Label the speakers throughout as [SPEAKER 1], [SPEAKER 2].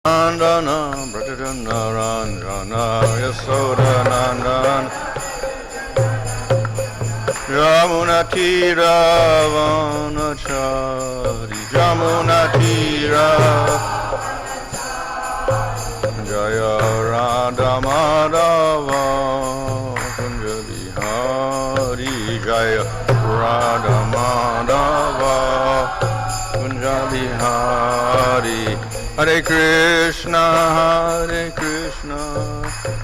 [SPEAKER 1] Nandana Bratadana Ranjana Yasoda Nandan Jamunatira Vanachari Jamunatira Jaya Radha Madhava Kunjali Hari Jaya Radha Madhava Kunjali Hari Hare Krishna,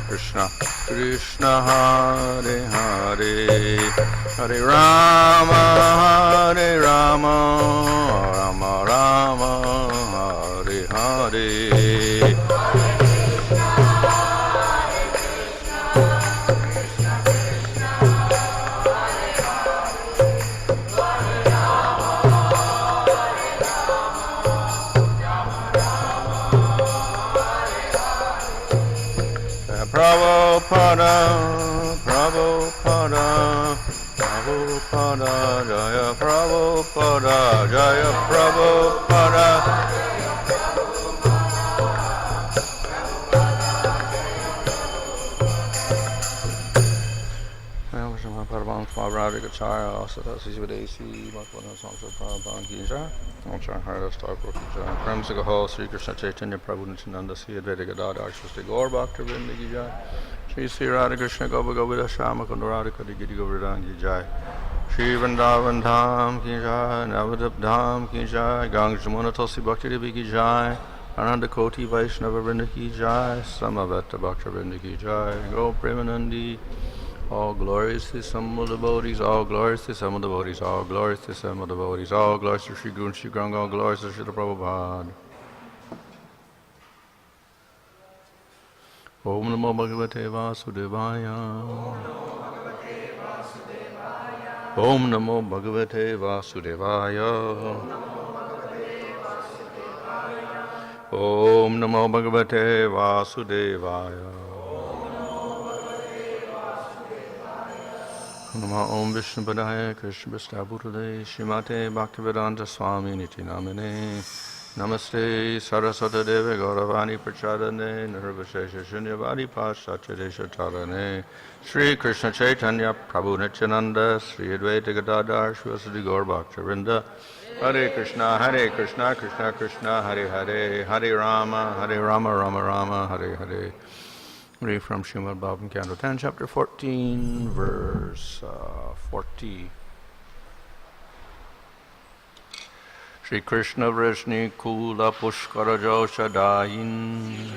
[SPEAKER 1] Krishna Krishna, Hare Hare, Hare Rama, Rama Rama, Hare Hare. Prabhupada, Prabhupada, Prabhupada, Jaya Prabhupada, Jaya Prabhupada. Paramahansa Swami Gacharya, Asata Sisivadesi, Bhagavana Samsa Prabhupada Gija, Amchar Hardas Thakur Gija, Prem Sagaho, Sri Krishna Chaitanya Prabhu Nityananda, Sri Advaita Gadadhar, Shri Gaur Bhakta Vrinda Gija, Sri Radha Krishna Gopa Govida Shama Kundara Kadi Giri Govardhan Gija, Sri Vrindavan Dham Gija, Navadip Dham Gija, Gang Jamuna Tulsi Bhakti Devi Gija, Ananda Koti Vaishnava Vrinda Gija, Samaveta Bhakta Vrinda Gija, Go Premanandi. All glories to some of the devotees, all glories to some of the devotees, all glories to some of the devotees, all glories to Sri Guru Sri Ganga, all glories to Sri Prabhupada. Om Namo Bhagavate Vasudevaya. Om Namo Bhagavate Vasudevaya. Om Namo Bhagavate Vasudevaya. Namo Om Vishnu Padaya Krishna Bhutale Shrimate Bhaktivedanta Swami Niti Namine Namaste Saraswata Deve Gauravani Prachadane Nirvashesha Shunyavadi Pasachadesha Tarane Sri Krishna Chaitanya Prabhu Nityananda Sri Advaita Gadadhar Shivasadi Gaur Bhaktavinda Hare Krishna Krishna Krishna Hare Hare Hare Rama Rama Rama Hare Hare. Read from Srimad Bhagavatam Canto 10, Chapter 14, verse 40. Shri Krishna Vrishni Kula Pushkara Josha Dayin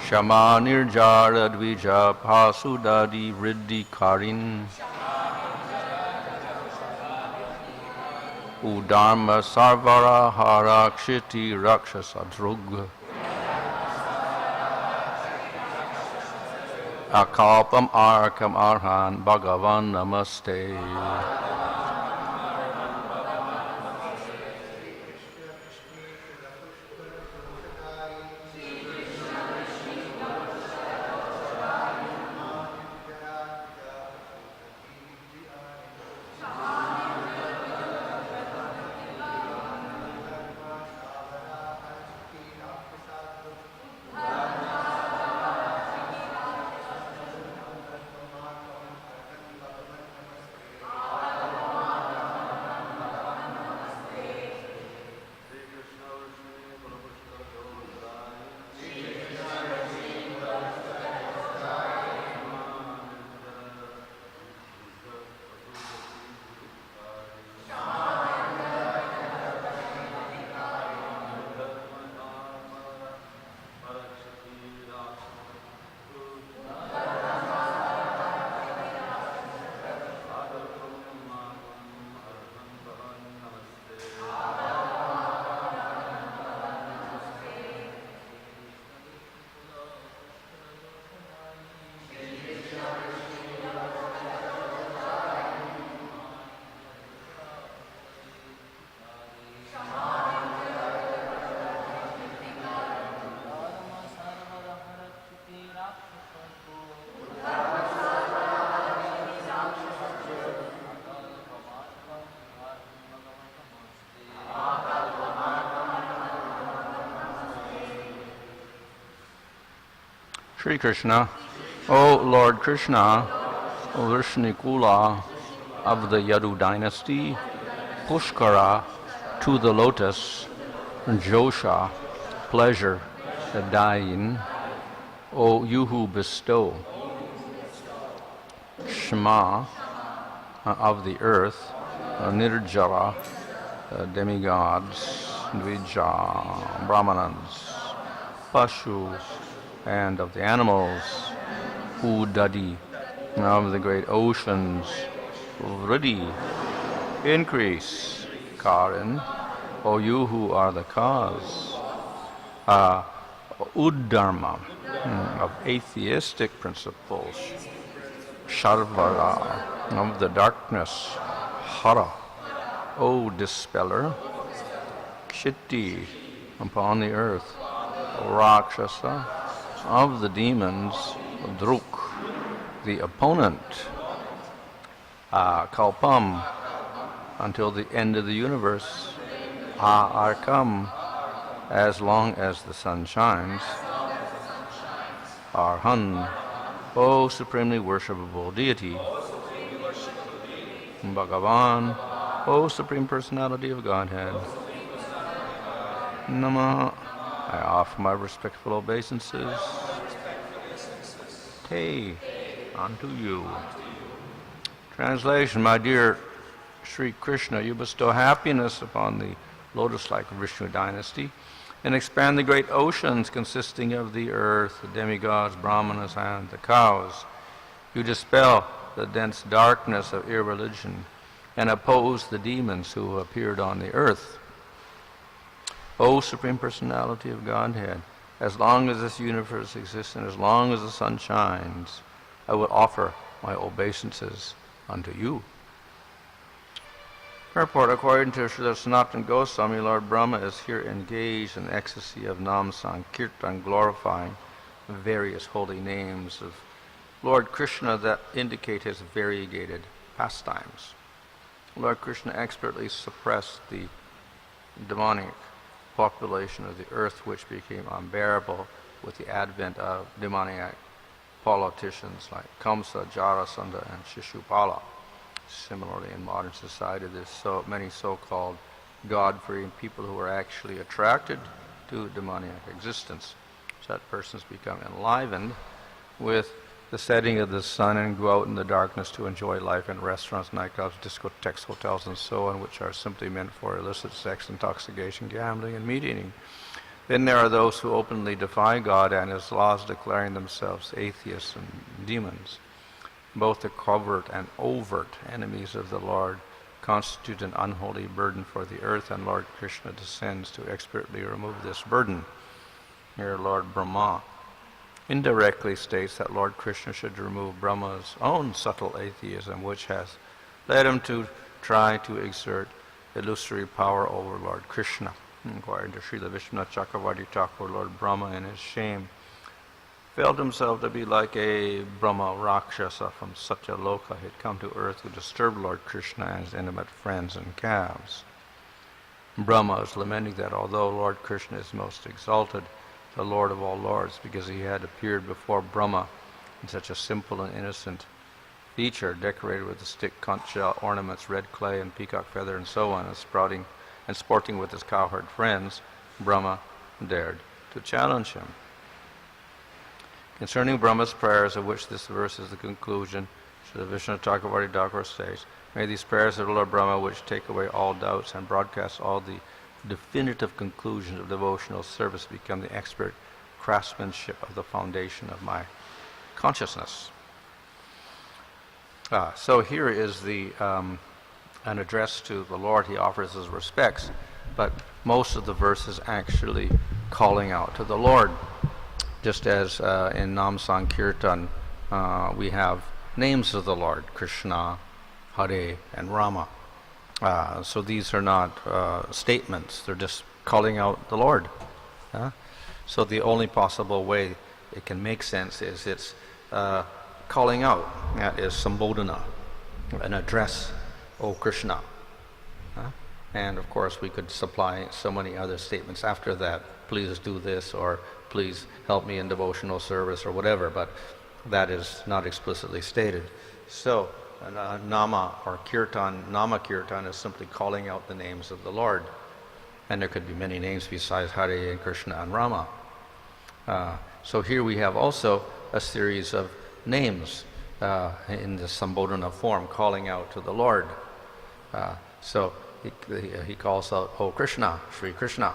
[SPEAKER 1] Shama Nirjara Dvija Pasudadi Vriddhi Karin Udharma Sarvara Harakshiti Rakshasadrug Akalpam Arkam Arhan Bhagavan Namaste. Sri Krishna, O Lord Krishna, O Vishnikula of the Yadu dynasty, Pushkara to the lotus, Josha, pleasure, the dying, O you who bestow, Shema of the earth, Nirjara, demigods, Dvija, Brahmanans, Pashus, and of the animals, Udadi, of the great oceans, Vriddhi, increase, Karan, O you who are the cause, Uddharma, of atheistic principles, Sharvara, of the darkness, Hara, O dispeller, Kshiti, upon the earth, Rakshasa, of the demons, Druk, the opponent, Kalpam, until the end of the universe, Arkam, as long as the sun shines, Arhan, O supremely worshipable deity, Bhagavan, O Supreme Personality of Godhead, Nama, I offer my respectful obeisances, Te, unto you. Translation, my dear Sri Krishna, you bestow happiness upon the lotus-like Vishnu dynasty and expand the great oceans consisting of the earth, the demigods, brahmanas, and the cows. You dispel the dense darkness of irreligion and oppose the demons who appeared on the earth. O Supreme Personality of Godhead, as long as this universe exists and as long as the sun shines, I will offer my obeisances unto you. Purport, according to Srila Sanatana Goswami, Lord Brahma is here engaged in the ecstasy of Nam Sankirtan, glorifying various holy names of Lord Krishna that indicate his variegated pastimes. Lord Krishna expertly suppressed the demonic population of the earth, which became unbearable with the advent of demoniac politicians like Kamsa, Jarasandha, and Shishupala. Similarly, in modern society, there's so many so-called God-fearing people who are actually attracted to demoniac existence. Such persons become enlivened with the setting of the sun and go out in the darkness to enjoy life in restaurants, nightclubs, discotheques, hotels, and so on, which are simply meant for illicit sex, intoxication, gambling, and meat eating. Then there are those who openly defy God and his laws, declaring themselves atheists and demons. Both the covert and overt enemies of the Lord constitute an unholy burden for the earth, and Lord Krishna descends to expertly remove this burden. Here Lord Brahma indirectly states that Lord Krishna should remove Brahma's own subtle atheism, which has led him to try to exert illusory power over Lord Krishna. According to Srila Vishwanath Chakravarti Thakur, Lord Brahma, in his shame, felt himself to be like a Brahma Rakshasa from Satyaloka. He had come to earth to disturb Lord Krishna and his intimate friends and calves. Brahma is lamenting that although Lord Krishna is most exalted, the Lord of all lords, because he had appeared before Brahma in such a simple and innocent feature, decorated with the stick, conch shell, ornaments, red clay, and peacock feather, and so on, and sprouting and sporting with his cowherd friends, Brahma dared to challenge him. Concerning Brahma's prayers, of which this verse is the conclusion, Srila Vishwanath Chakravarti Thakur states, may these prayers of Lord Brahma, which take away all doubts and broadcast all the definitive conclusions of devotional service, become the expert craftsmanship of the foundation of my consciousness. So here is an address to the Lord. He offers his respects, but most of the verse is actually calling out to the Lord. Just as in Nam Sankirtan we have names of the Lord, Krishna, Hare, and Rama. So these are not statements, they're just calling out the Lord. So the only possible way it can make sense is it's calling out. That is Sambodhana, an address, O Krishna. And of course, we could supply so many other statements after that. Please do this, or please help me in devotional service, or whatever, but that is not explicitly stated. So, nama or kirtan, nama kirtan is simply calling out the names of the Lord. And there could be many names besides Hare and Krishna and Rama. So here we have also a series of names in the Sambodhana form, calling out to the Lord. So he calls out, "Oh Krishna, Sri Krishna,"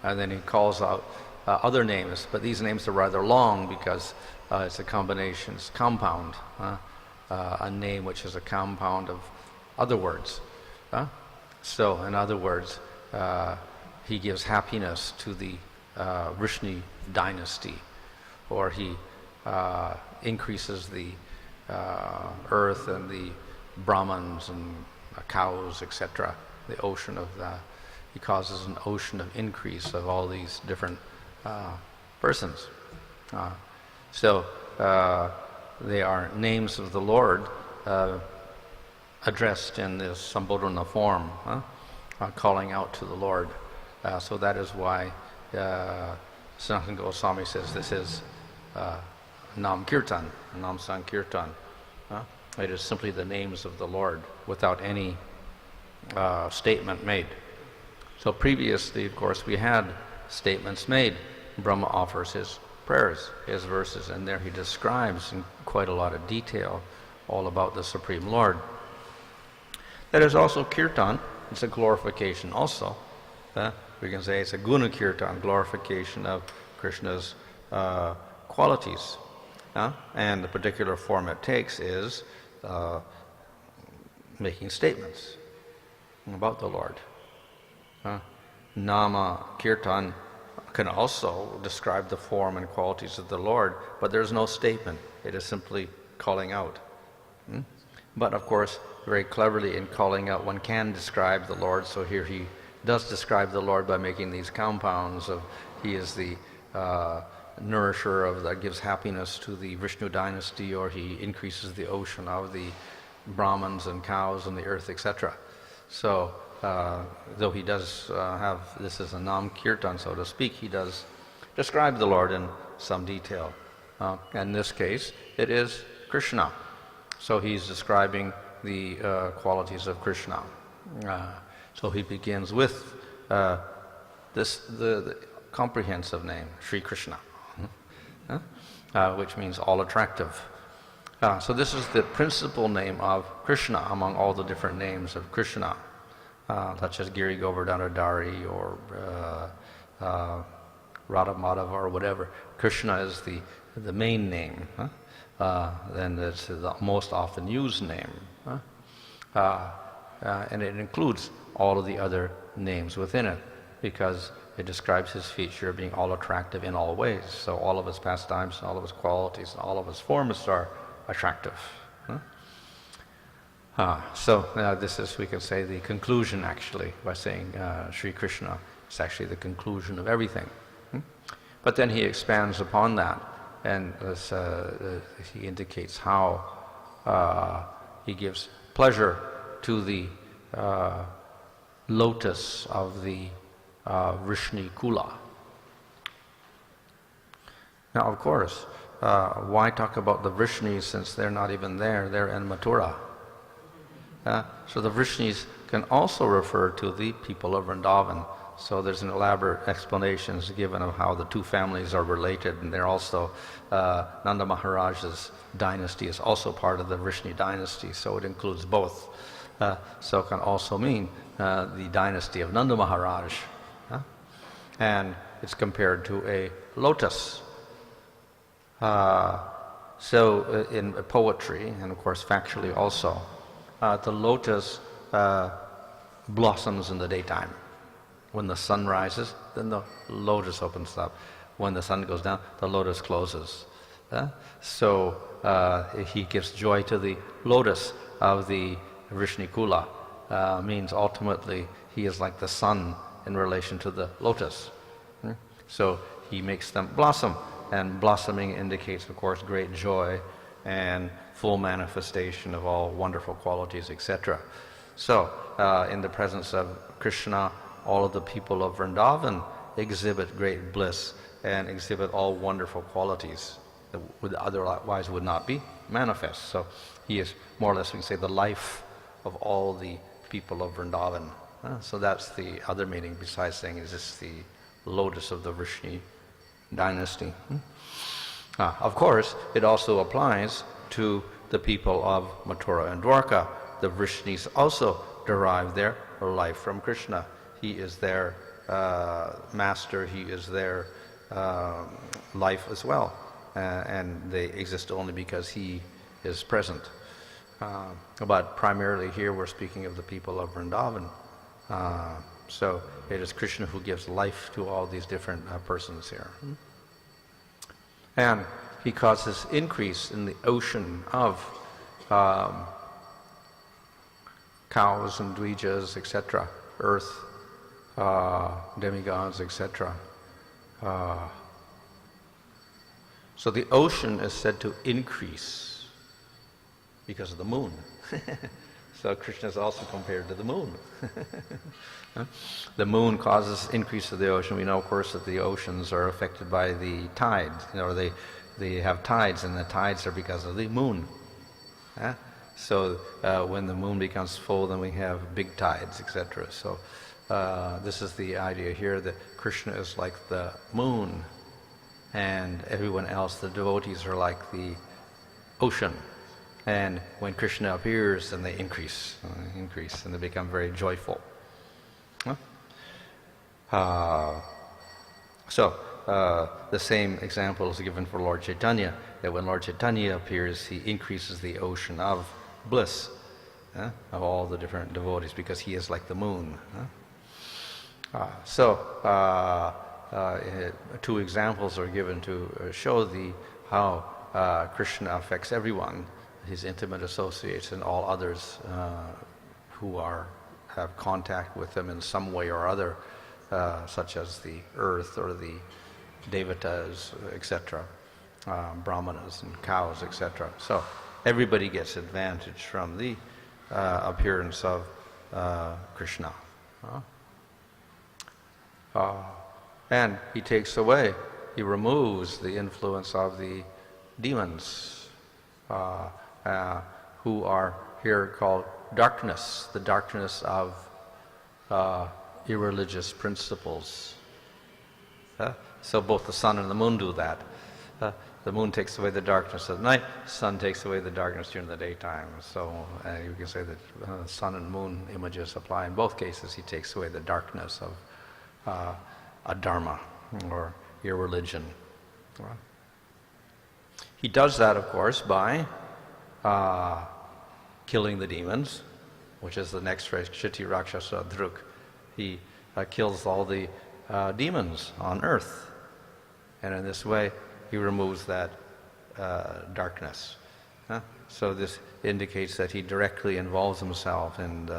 [SPEAKER 1] and then he calls out other names, but these names are rather long because it's a combination, it's compound, a name which is a compound of other words. So in other words, he gives happiness to the Vrishni dynasty, or he increases the earth and the Brahmins and cows, etc. The ocean of he causes an ocean of increase of all these different persons. So they are names of the Lord addressed in this Sambodhana form, calling out to the Lord. So that is why Sanatana Goswami says this is Nam Kirtan, Nam Sankirtan. It is simply the names of the Lord without any statement made. So previously, of course, we had statements made. Brahma offers his prayers, his verses, and there he describes in quite a lot of detail all about the Supreme Lord. That is also Kirtan. It's a glorification also. We can say it's a Guna Kirtan, glorification of Krishna's qualities. And the particular form it takes is making statements about the Lord. Nama Kirtan can also describe the form and qualities of the Lord, but there's no statement. It is simply calling out. But of course, very cleverly in calling out, one can describe the Lord. So here he does describe the Lord by making these compounds of he is the nourisher of that gives happiness to the Vishnu dynasty, or he increases the ocean of the Brahmins and cows and the earth, etc. So though he does have this as a Nam Kirtan, so to speak, he does describe the Lord in some detail. In this case, it is Krishna. So he's describing the qualities of Krishna. So he begins with the comprehensive name, Sri Krishna, which means all attractive. So this is the principal name of Krishna among all the different names of Krishna, such as Giri Govardhanadhari or Radha Madhava or whatever. Krishna is the main name. Then it's the most often used name. And it includes all of the other names within it, because it describes his feature of being all attractive in all ways. So all of his pastimes, all of his qualities, all of his forms are attractive. So this is, we can say, the conclusion actually, by saying Sri Krishna is actually the conclusion of everything. But then he expands upon that, and he indicates how he gives pleasure to the lotus of the Vrishni Kula. Now, of course, why talk about the Vrishnis since they're not even there? They're in Mathura. So the Vrishnis can also refer to the people of Vrindavan. So there's an elaborate explanations given of how the two families are related, and they're also Nanda Maharaj's dynasty is also part of the Vrishni dynasty, so it includes both. So it can also mean the dynasty of Nanda Maharaj, and it's compared to a lotus. So in poetry, and of course factually also, the lotus blossoms in the daytime. When the sun rises, then the lotus opens up. When the sun goes down, the lotus closes. So he gives joy to the lotus of the Vrishni Kula. Means ultimately he is like the sun in relation to the lotus. So he makes them blossom, and blossoming indicates, of course, great joy and full manifestation of all wonderful qualities, etc. So in the presence of Krishna, all of the people of Vrindavan exhibit great bliss and exhibit all wonderful qualities that otherwise would not be manifest. So he is more or less, we can say, the life of all the people of Vrindavan. So that's the other meaning, besides saying is this the lotus of the Vrishni dynasty. Of course, it also applies to the people of Mathura and Dwarka. The Vrishnis also derive their life from Krishna. He is their master, he is their life as well. And they exist only because he is present. But primarily here we're speaking of the people of Vrindavan. So it is Krishna who gives life to all these different persons here. And he causes increase in the ocean of cows and dvijas, etc., earth, demigods, etc. So the ocean is said to increase because of the moon. So Krishna is also compared to the moon. The moon causes increase of the ocean. We know, of course, that the oceans are affected by the tides. They have tides, and the tides are because of the moon. So when the moon becomes full, then we have big tides, etc. So this is the idea here, that Krishna is like the moon, and everyone else, the devotees, are like the ocean. And when Krishna appears, then they increase, and they become very joyful. So the same example is given for Lord Chaitanya, that when Lord Chaitanya appears, he increases the ocean of bliss of all the different devotees, because he is like the moon. Two examples are given to show how Krishna affects everyone, his intimate associates and all others who have contact with him in some way or other, such as the earth or the devatas, etc., brahmanas and cows, etc. So everybody gets advantage from the appearance of Krishna. And he removes the influence of the demons, who are here called darkness, the darkness of irreligious principles. So both the sun and the moon do that. The moon takes away the darkness of the night, the sun takes away the darkness during the daytime. So you can say that sun and moon images apply in both cases. He takes away the darkness of adharma, or irreligion. He does that, of course, by killing the demons, which is the next phrase, Kshiti Rakshasa Druk. He kills all the demons on earth, and in this way he removes that darkness. So this indicates that he directly involves himself and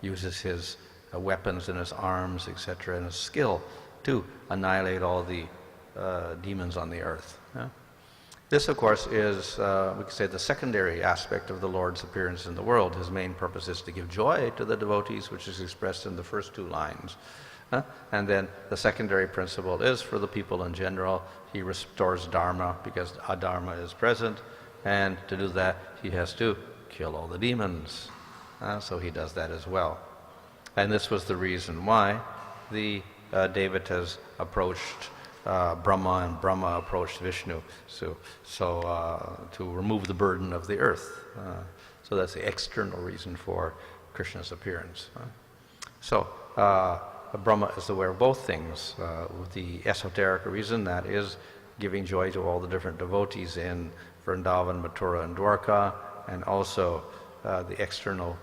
[SPEAKER 1] uses his weapons and his arms, etc., and his skill to annihilate all the demons on the earth. This, of course, is, we could say, the secondary aspect of the Lord's appearance in the world. His main purpose is to give joy to the devotees, which is expressed in the first two lines. And then the secondary principle is for the people in general. He restores dharma because adharma is present, and to do that he has to kill all the demons. So he does that as well. And this was the reason why the devatas approached Brahma, and Brahma approached Vishnu, so to remove the burden of the earth. So that's the external reason for Krishna's appearance. So Brahma is aware of both things. The esoteric reason, that is giving joy to all the different devotees in Vrindavan, Mathura, and Dwarka, and also the external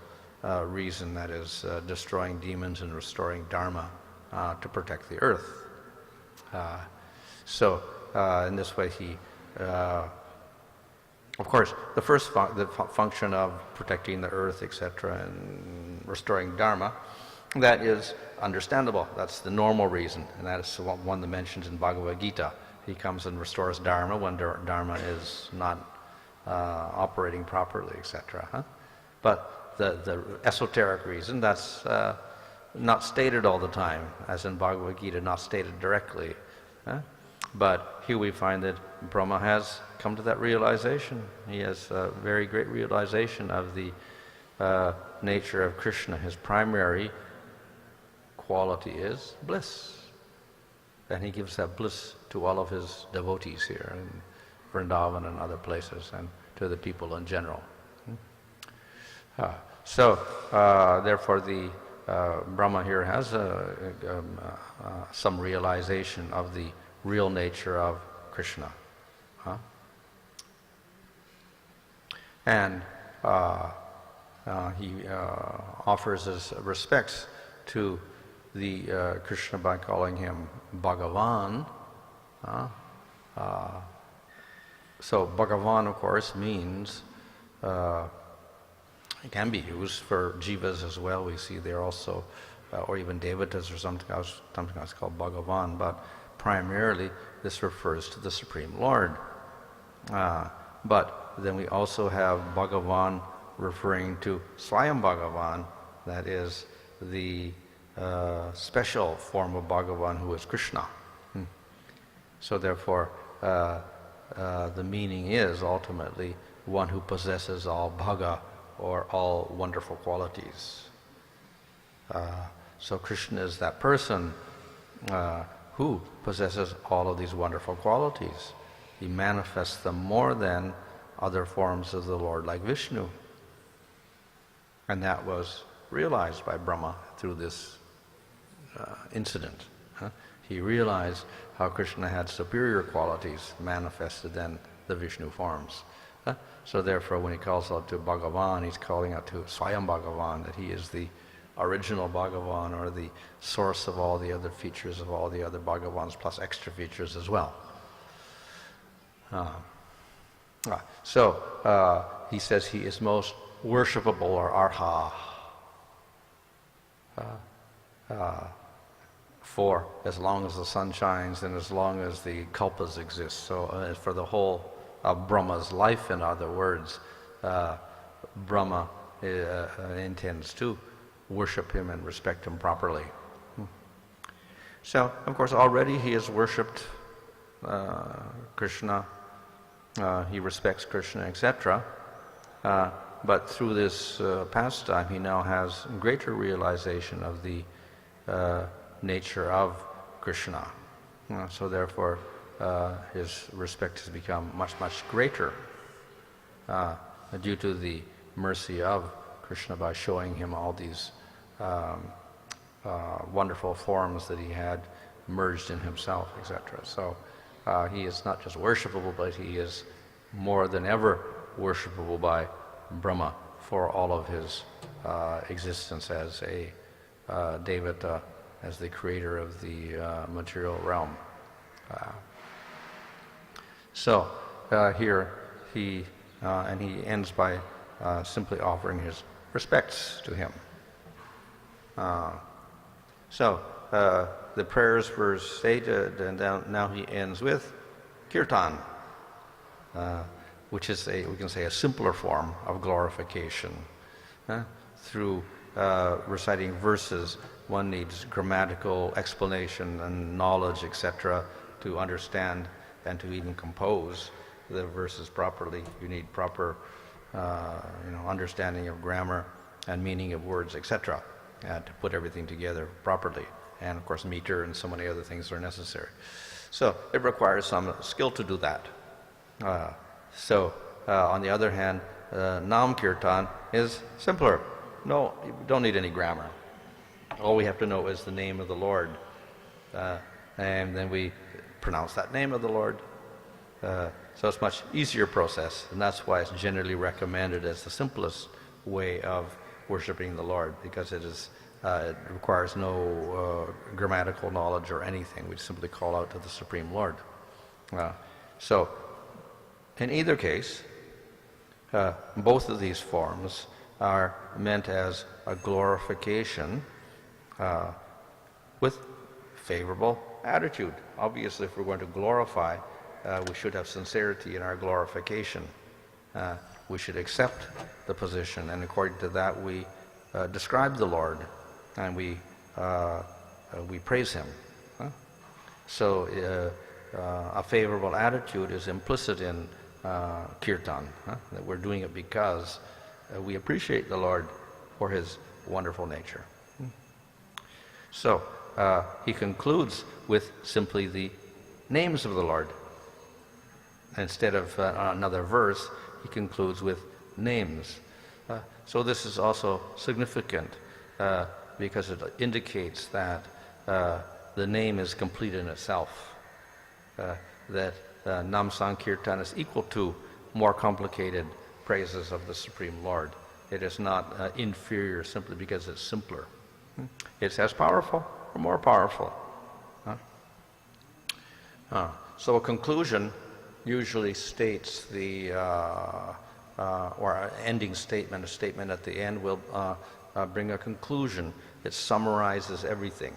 [SPEAKER 1] reason, that is destroying demons and restoring dharma to protect the earth. So in this way he, of course, the first function of protecting the earth, etc., and restoring dharma, that is understandable. That's the normal reason, and that is one that mentions in Bhagavad Gita. He comes and restores dharma when dharma is not operating properly, etc. But the esoteric reason, that's not stated all the time, as in Bhagavad Gita, not stated directly. But here we find that Brahma has come to that realization. He has a very great realization of the nature of Krishna. His primary quality is bliss. And he gives that bliss to all of his devotees here in Vrindavan and other places, and to the people in general. Therefore the Brahma here has some realization of the real nature of Krishna. And he offers his respects to the Krishna by calling him bhagavan. So bhagavan, of course, means it can be used for jivas as well. We see there also, or even devatas or something else called bhagavan, but primarily this refers to the Supreme Lord. But then we also have bhagavan referring to Swayam Bhagavan, that is the special form of bhagavan who is Krishna. So therefore the meaning is ultimately one who possesses all bhaga, or all wonderful qualities. So Krishna is that person who possesses all of these wonderful qualities. He manifests them more than other forms of the Lord, like Vishnu. And that was realized by Brahma through this incident. He realized how Krishna had superior qualities manifested than the Vishnu forms. So therefore, when he calls out to Bhagavan, he's calling out to Swayam Bhagavan, that he is the original Bhagavan, or the source of all the other features of all the other Bhagavans, plus extra features as well. So he says he is most worshipable, or arha, for as long as the sun shines and as long as the kalpas exist. So for the whole of Brahma's life, in other words, Brahma intends to worship him and respect him properly. So, of course, already he has worshipped Krishna, he respects Krishna, etc. But through this pastime, he now has greater realization of the nature of Krishna. So therefore, his respect has become much, much greater due to the mercy of Krishna by showing him all these wonderful forms that he had merged in himself, etc. So he is not just worshipable, but he is more than ever worshipable by Brahma for all of his existence as a devata, as the creator of the material realm. So here he ends by simply offering his respects to him. So the prayers were stated, and now he ends with kirtan, which is we can say a simpler form of glorification. Through reciting verses, one needs grammatical explanation and knowledge, etc., to understand and to even compose the verses properly. You need proper understanding of grammar and meaning of words, etc., to put everything together properly. And of course meter and so many other things are necessary. So it requires some skill to do that. On the other hand, Nam Kirtan is simpler. No, you don't need any grammar. All we have to know is the name of the Lord. And then we pronounce that name of the Lord. So it's a much easier process, and that's why it's generally recommended as the simplest way of worshiping the Lord, because it requires no grammatical knowledge or anything. We simply call out to the Supreme Lord. So in either case, both of these forms are meant as a glorification with favorable attitude. Obviously, if we're going to glorify, we should have sincerity in our glorification. We should accept the position, and according to that we describe the Lord, and we
[SPEAKER 2] we praise him. Huh? So a favorable attitude is implicit in kirtan, that we're doing it because we appreciate the Lord for his wonderful nature. So he concludes with simply the names of the Lord. Instead of another verse, he concludes with names. So this is also significant because it indicates that the name is complete in itself, that Nam Sankirtan is equal to more complicated praises of the Supreme Lord. It is not inferior simply because it's simpler. It's as powerful or more powerful. So a conclusion usually states the, or an ending statement, a statement at the end will bring a conclusion. It summarizes everything.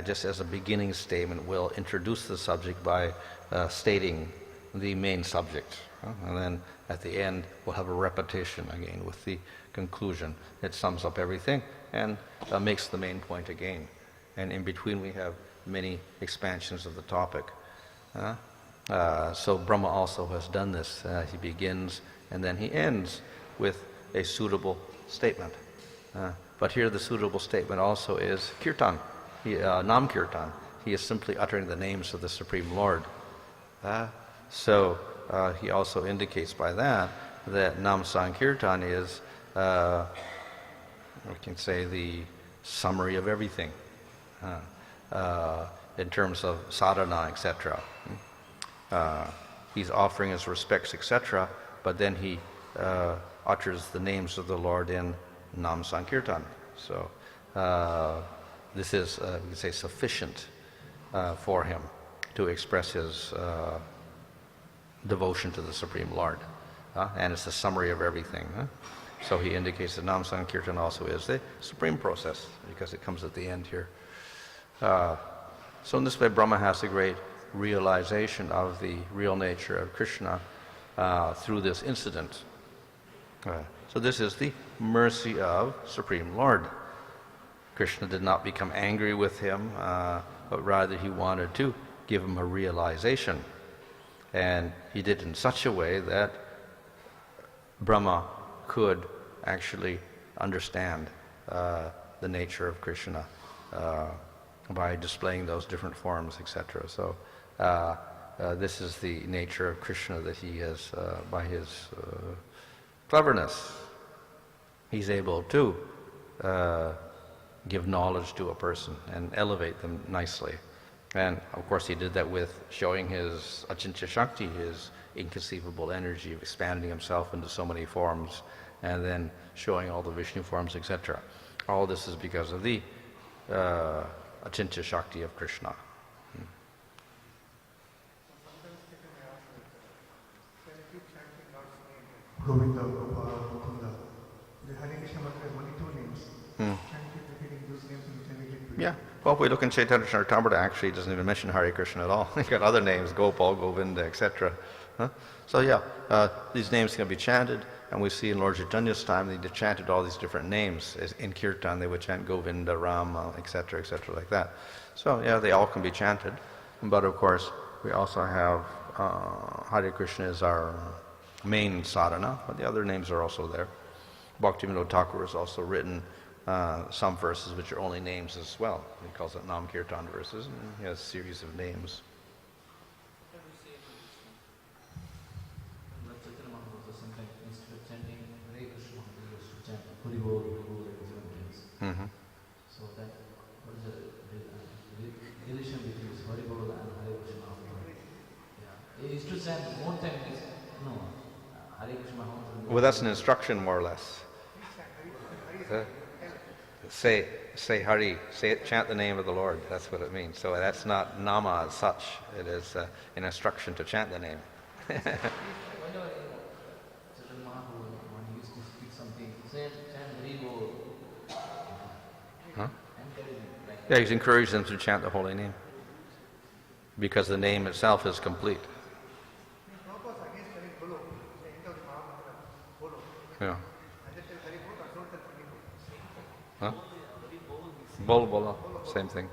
[SPEAKER 2] Just as a beginning statement will introduce the subject by stating the main subject. And then at the end we'll have a repetition again with the conclusion. It sums up everything and makes the main point again. And in between we have many expansions of the topic. So Brahma also has done this. He begins and then he ends with a suitable statement. But here the suitable statement also is kirtan, Nam Kirtan. He is simply uttering the names of the Supreme Lord. So he also indicates by that Nam Sankirtan is, we can say, the summary of everything in terms of sadhana, etc. He's offering his respects, etc., but then he utters the names of the Lord in Nam Sankirtan. So this is, we can say, sufficient for him to express his devotion to the Supreme Lord. And it's the summary of everything. So he indicates that Nam Sankirtan also is the supreme process because it comes at the end here. So in this way Brahma has a great realization of the real nature of Krishna through this incident. So this is the mercy of Supreme Lord. Krishna did not become angry with him, but rather he wanted to give him a realization. And he did in such a way that Brahma could actually understand the nature of Krishna by displaying those different forms, etc. So this is the nature of Krishna, that he is, by his cleverness, he's able to give knowledge to a person and elevate them nicely. And of course he did that with showing his achintya shakti, his inconceivable energy of expanding himself into so many forms, and then showing all the Vishnu forms, etc. All this is because of the achintya shakti of Krishna.
[SPEAKER 3] Govinda, Gopal, Mukunda. The Hare Krishna mantra has only two names. Can you keep repeating those names and can we get to it?
[SPEAKER 1] Yeah. Well, if we look in Chaitanya Charitamrita, actually it doesn't even mention Hare Krishna at all. You've got other names, Gopal, Govinda, etc. So yeah, these names can be chanted, and we see in Lord Chaitanya's time they chanted all these different names. In Kirtan they would chant Govinda, Rama, etc., etc., like that. So yeah, they all can be chanted. But of course, we also have Hare Krishna is our main sadhana, but the other names are also there. Bhaktivinoda Thakur has also written some verses which are only names as well. He calls it Nam Kirtan verses, and he has a series of names. Mm-hmm.
[SPEAKER 4] So that, what is the relation between Hari Bol and Hare Krishna? Yeah. He used to chant more time, no, Hare Krishna.
[SPEAKER 1] Well, that's an instruction, more or less. Say Hari, chant the name of the Lord. That's what it means. So that's not nama as such. It is an instruction to chant the name. Huh? Yeah, he's encouraged them to chant the holy name because the name itself is complete. Yeah. Huh?
[SPEAKER 2] Bol, same thing.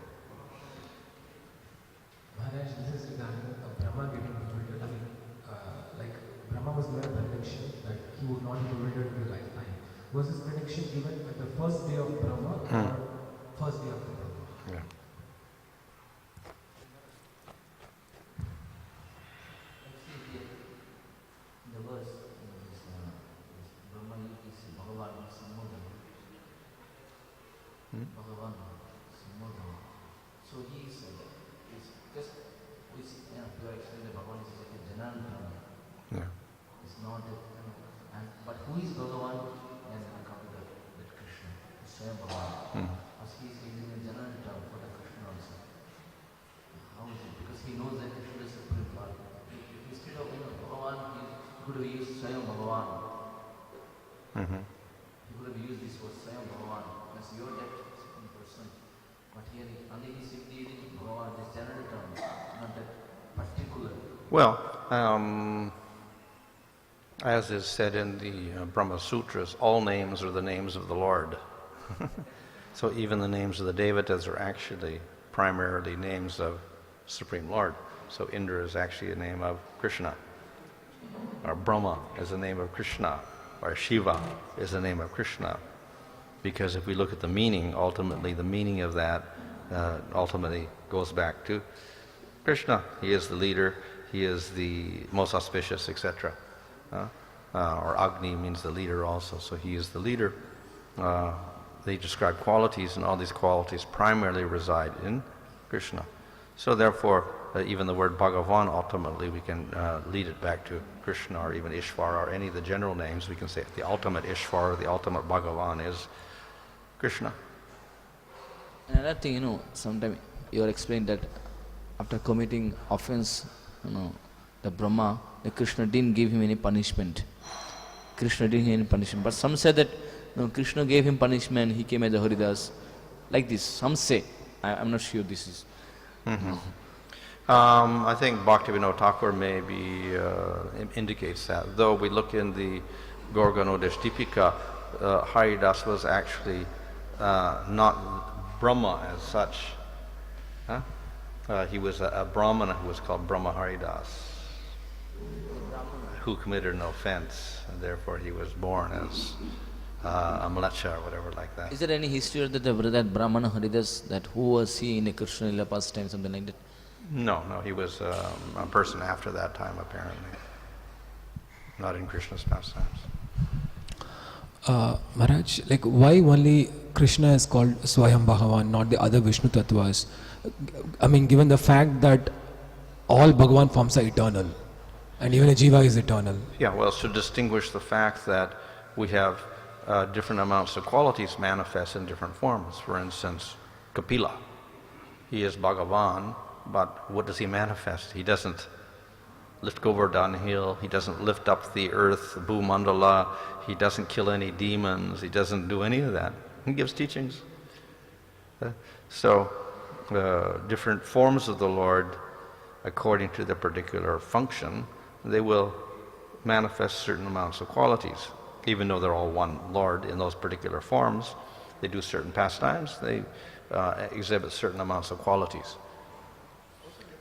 [SPEAKER 5] Maharaj, this is regarding Brahma getting bewildered. I mean, like Brahma was given a prediction that he would not be bewildered in his lifetime. Was this prediction given at the first day of Brahma or first day after Brahma?
[SPEAKER 2] Yeah.
[SPEAKER 4] The verse is Brahma is bhagavan samodana. Bhagavan samodana. So he is just which you are explaining that Bhagavan is like a general term.
[SPEAKER 2] Yeah.
[SPEAKER 4] It's not a but who is Bhagavan? And come to that Krishna, the same Bhagavan. Because he is using a general term for the Krishna also. How is it? Because he knows that Krishna is the supreme Lord. Instead of Bhagavan, he could have used Swayam Bhagavan. He could have used this word Swayam Bhagavan. Because you are that supreme person. But here only he is using Bhagavan, this general term, not that particular.
[SPEAKER 2] Well, as is said in the Brahma Sutras, all names are the names of the Lord. So even the names of the Devatas are actually primarily names of Supreme Lord. So Indra is actually a name of Krishna, or Brahma is a name of Krishna, or Shiva is a name of Krishna. Because if we look at the meaning, ultimately the meaning of that ultimately goes back to Krishna. He is the leader, he is the most auspicious, etc. Or Agni means the leader also, so he is the leader. They describe qualities, and all these qualities primarily reside in Krishna. So therefore, even the word Bhagavan, ultimately we can lead it back to Krishna, or even Ishvara, or any of the general names. We can say the ultimate Ishvara, the ultimate Bhagavan is Krishna.
[SPEAKER 4] Another thing, sometimes you are explaining that after committing offense, the Brahma, the Krishna didn't give him any punishment. Krishna didn't give any punishment. But some say that Krishna gave him punishment, he came as a Haridas. Like this, some say. I'm not sure this is.
[SPEAKER 2] I think Bhaktivinoda Thakur maybe indicates that. Though we look in the Gorganodesh Dipika, Haridas was actually not Brahma as such. He was a Brahmana who was called Brahma Haridas, who committed an offense, and therefore he was born as a mlacha or whatever like that.
[SPEAKER 4] Is there any history that Brahmana Haridas, that who was he in a Krishna Lila pastime, something like that?
[SPEAKER 2] No, he was a person after that time apparently, not in Krishna's pastimes.
[SPEAKER 5] Maharaj, like why only Krishna is called Swayam Bhagavan, not the other Vishnu Tattvas? I mean, given the fact that all Bhagavan forms are eternal, and even a Jiva is eternal.
[SPEAKER 2] Yeah, well, it's to distinguish the fact that we have different amounts of qualities manifest in different forms. For instance, Kapila, he is Bhagavan, but what does he manifest? He doesn't lift Govardhan hill, he doesn't lift up the earth, the Bhumandala, he doesn't kill any demons, he doesn't do any of that. He gives teachings. Different forms of the Lord, according to the particular function, they will manifest certain amounts of qualities. Even though they're all one Lord in those particular forms, they do certain pastimes, they exhibit certain amounts of qualities.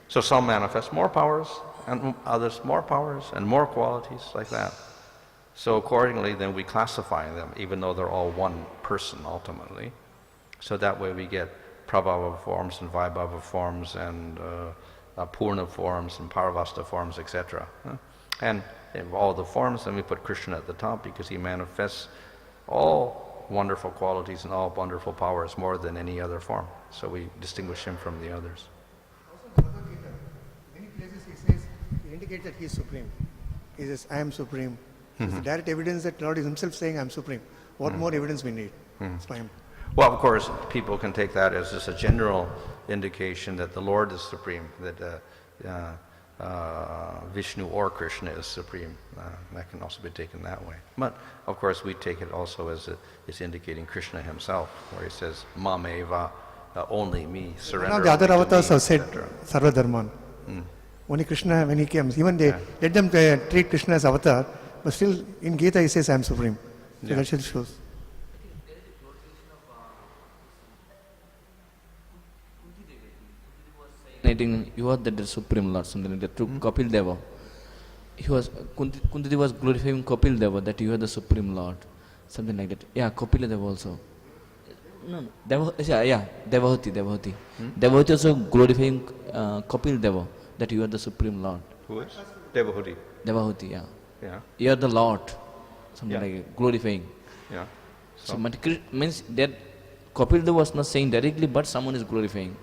[SPEAKER 2] So some manifest more powers, and others more powers, and more qualities, like that. So accordingly, then we classify them, even though they're all one person ultimately. So that way we get Prabhava forms and Vaibhava forms and Purna forms and Paravasta forms, etc. And in all the forms, then we put Krishna at the top because he manifests all wonderful qualities and all wonderful powers more than any other form. So we distinguish him from the others.
[SPEAKER 3] Also in Bhagavad Gita, many places he indicates that he is supreme. He says, I am supreme. So it's direct evidence that Lord is himself saying, I am supreme. What more evidence we need? It's fine.
[SPEAKER 2] Well, of course, people can take that as just a general indication that the Lord is supreme, that Vishnu or Krishna is supreme. That can also be taken that way. But, of course, we take it also as it's indicating Krishna himself, where he says, Mameva, only me, surrender.
[SPEAKER 3] None of the other
[SPEAKER 2] only to
[SPEAKER 3] avatars
[SPEAKER 2] me,
[SPEAKER 3] have said
[SPEAKER 2] etc.
[SPEAKER 3] Sarva Dharman. Only Krishna, when he comes, even they let them treat Krishna as avatar, but still in Gita he says, I am supreme. So that still shows.
[SPEAKER 4] 19, you are the Supreme Lord, something like that, to Kapil Deva. He was, Kunti was glorifying Kapil Deva, that you are the Supreme Lord, something like that. Yeah, Kapil Deva also. No, Devahoti. Devahoti also glorifying Kapil Deva, that you are the Supreme Lord.
[SPEAKER 2] Who is? Devahuti.
[SPEAKER 4] Devahoti, yeah.
[SPEAKER 2] Yeah.
[SPEAKER 4] You are the Lord, something
[SPEAKER 2] Yeah.
[SPEAKER 4] like that, glorifying.
[SPEAKER 2] Yeah.
[SPEAKER 4] So, means that Kapil Deva was not saying directly, but someone is glorifying.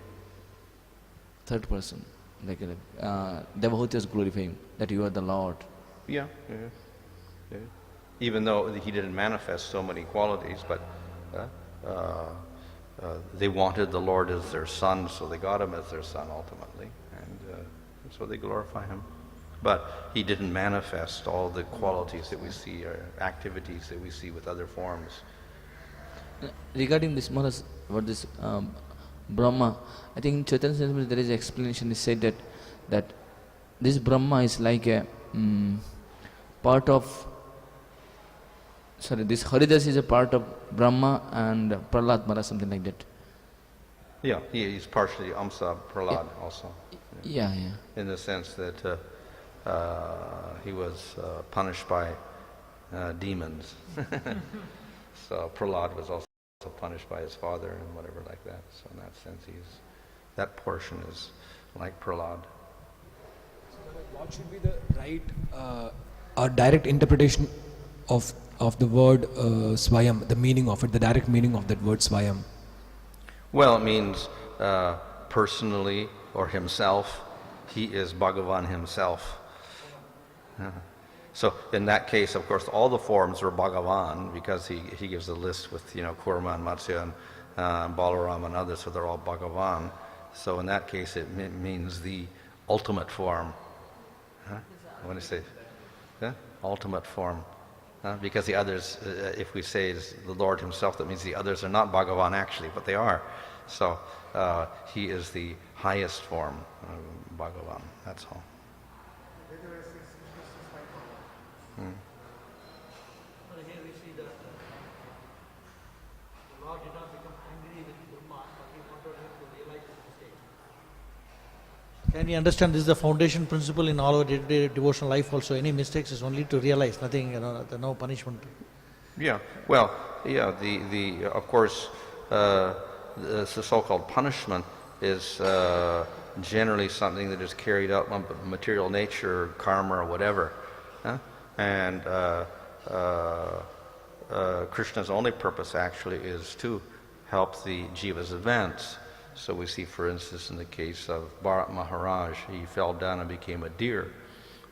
[SPEAKER 4] Third person, like Devahoti is glorifying that you are the Lord.
[SPEAKER 2] Yeah, yeah, yeah. Even though he didn't manifest so many qualities, but they wanted the Lord as their son, so they got him as their son ultimately, and so they glorify him. But he didn't manifest all the qualities that we see, or activities that we see with other forms.
[SPEAKER 4] Regarding this Maharaj, what this Brahma, I think in Chaitanya Charitamrita there is an explanation. It said that this Brahma is like a part of. Sorry, this Haridas is a part of Brahma and Prahlad Maharaj, something like that.
[SPEAKER 2] Yeah, he's partially Amsa Prahlad also.
[SPEAKER 4] Yeah.
[SPEAKER 2] In the sense that he was punished by demons. So Prahlad was also punished by his father and whatever like that. So in that sense, that portion is like Prahlad.
[SPEAKER 5] So what should be the right or direct interpretation of the word Swayam, the meaning of it, the direct meaning of that word Swayam?
[SPEAKER 2] Well, it means personally or himself. He is Bhagavan himself. So in that case, of course, all the forms were Bhagavan, because he gives a list with, Kurma and Matsya and Balaram and others, so they're all Bhagavan. So in that case, it means the ultimate form. When you say ultimate form. Because the others, if we say it's the Lord himself, that means the others are not Bhagavan actually, but they are. So he is the highest form of Bhagavan, that's all.
[SPEAKER 6] But here we see that the Lord did not become angry with Brahma, but he wanted him to realize his mistake. Can we understand this is the foundation principle in all our day-to-day devotional life also? Any mistakes is only to realize, nothing, no punishment.
[SPEAKER 2] Yeah, well, yeah, of course, the so-called punishment is generally something that is carried out by material nature, karma, or whatever. And Krishna's only purpose actually is to help the jivas advance. So we see, for instance, in the case of Bharat Maharaj, he fell down and became a deer.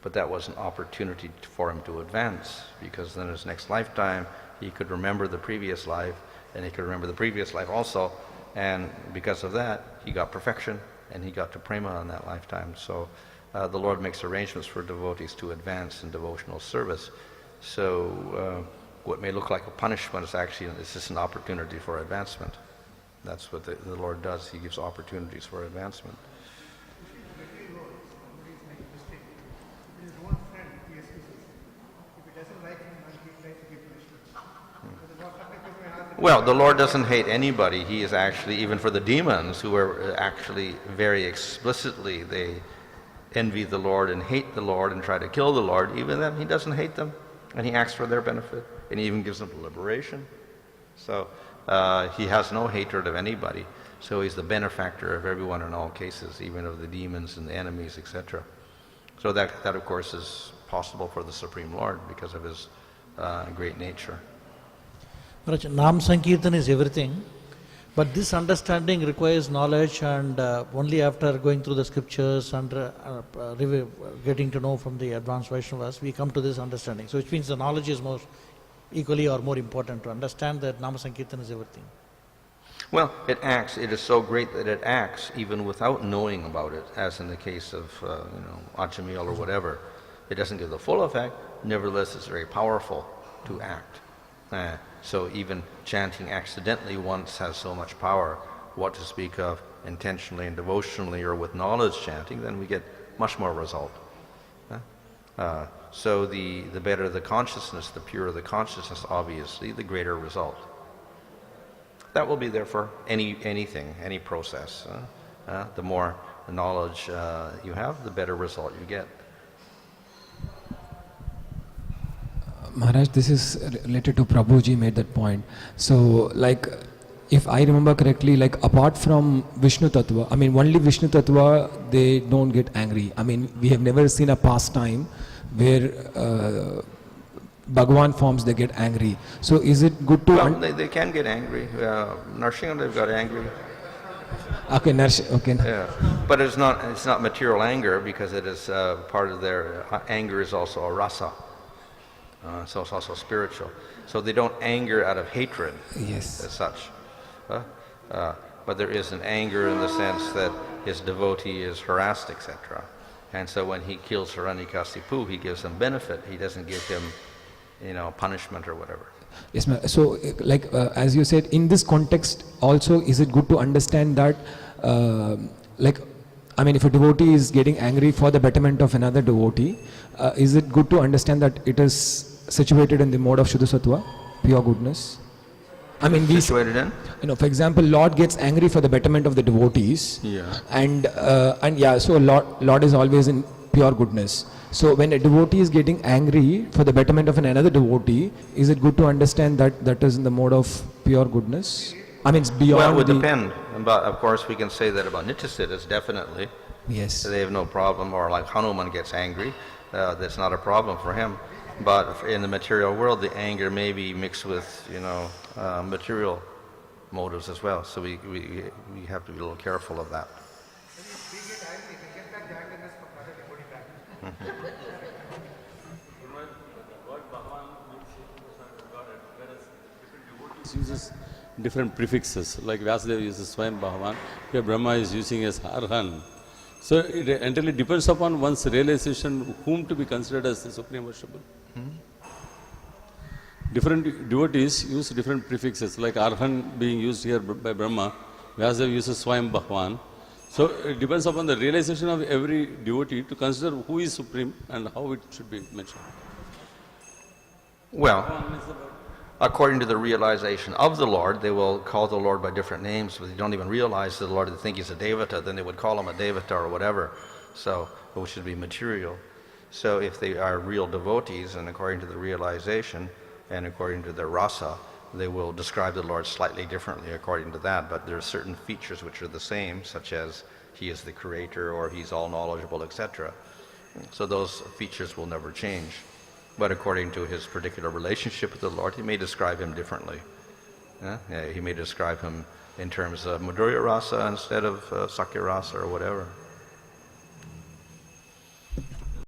[SPEAKER 2] But that was an opportunity for him to advance, because then his next lifetime he could remember the previous life, and he could remember the previous life also, and because of that he got perfection, and he got to prema in that lifetime. So the Lord makes arrangements for devotees to advance in devotional service. So what may look like a punishment is actually just an opportunity for advancement. That's what the Lord does. He gives opportunities for advancement. Well, the Lord doesn't hate anybody. He is actually, even for the demons, who are actually very explicitly, they envy the Lord and hate the Lord and try to kill the Lord, even then he doesn't hate them, and he acts for their benefit, and he even gives them liberation. So he has no hatred of anybody. So he's the benefactor of everyone in all cases, even of the demons and the enemies, etc. So that of course is possible for the Supreme Lord because of his great nature.
[SPEAKER 6] Nam Sankirtan is everything, but this understanding requires knowledge, and only after going through the scriptures and getting to know from the advanced Vaishnavas, we come to this understanding. So which means the knowledge is more equally or more important to understand that Nama Sankirtan is everything.
[SPEAKER 2] Well, it is so great that it acts even without knowing about it, as in the case of, Ajamil or whatever. It doesn't give the full effect, nevertheless it's very powerful to act. So even chanting accidentally once has so much power. What to speak of intentionally and devotionally or with knowledge chanting, then we get much more result. So the better the consciousness, the purer the consciousness, obviously, the greater result. That will be there for anything, any process. The more knowledge you have, the better result you get.
[SPEAKER 5] Maharaj, this is related to Prabhuji made that point. So, like, if I remember correctly, like, apart from Vishnu Tattva, I mean, only Vishnu Tattva, they don't get angry. I mean, we have never seen a pastime where Bhagavan forms, they get angry. So, is it good to...
[SPEAKER 2] Well, they can get angry. Narsingadev got angry.
[SPEAKER 5] Okay, okay.
[SPEAKER 2] Yeah, but it's not material anger, because it is part of their anger is also a rasa. So it's also spiritual. So they don't anger out of hatred,
[SPEAKER 5] Yes.
[SPEAKER 2] as such. But there is an anger in the sense that his devotee is harassed, etc. And so when he kills Hiranyakasipu, he gives him benefit. He doesn't give him, punishment or whatever.
[SPEAKER 5] Yes, ma'am. So, like, as you said, in this context also, is it good to understand that, I mean, if a devotee is getting angry for the betterment of another devotee, is it good to understand that it is situated in the mode of Shuddha Sattva, pure goodness? I mean,
[SPEAKER 2] Situated in?
[SPEAKER 5] For example, Lord gets angry for the betterment of the devotees.
[SPEAKER 2] Yeah.
[SPEAKER 5] And yeah, so Lord is always in pure goodness. So when a devotee is getting angry for the betterment of another devotee, is it good to understand that that is in the mode of pure goodness? I mean, it's beyond.
[SPEAKER 2] Well, it would depend. But of course, we can say that about Nityasiddhas, definitely.
[SPEAKER 5] Yes.
[SPEAKER 2] They have no problem. Or like Hanuman gets angry, that's not a problem for him. But in the material world, the anger may be mixed with, material motives as well. So we have to be a little careful of that.
[SPEAKER 7] Uses different prefixes, like Vyasadeva uses Swayam Bhagavan, here Brahma is using as Arhan. So it entirely depends upon one's realization whom to be considered as the Supreme Worshipable. Different devotees use different prefixes, like Arhan being used here by Brahma, Vyasadeva uses Swayam Bhagavan. So it depends upon the realization of every devotee to consider who is Supreme and how it should be mentioned.
[SPEAKER 2] Well, according to the realization of the Lord, they will call the Lord by different names, but they don't even realize the Lord. They think he's a devata, then they would call him a devata or whatever. So, which should be material. So if they are real devotees, and according to the realization, and according to their rasa, they will describe the Lord slightly differently according to that. But there are certain features which are the same, such as he is the creator, or he's all knowledgeable, etc. So those features will never change. But according to his particular relationship with the Lord, he may describe him differently. He may describe him in terms of Madhurya Rasa instead of Sakya Rasa or whatever.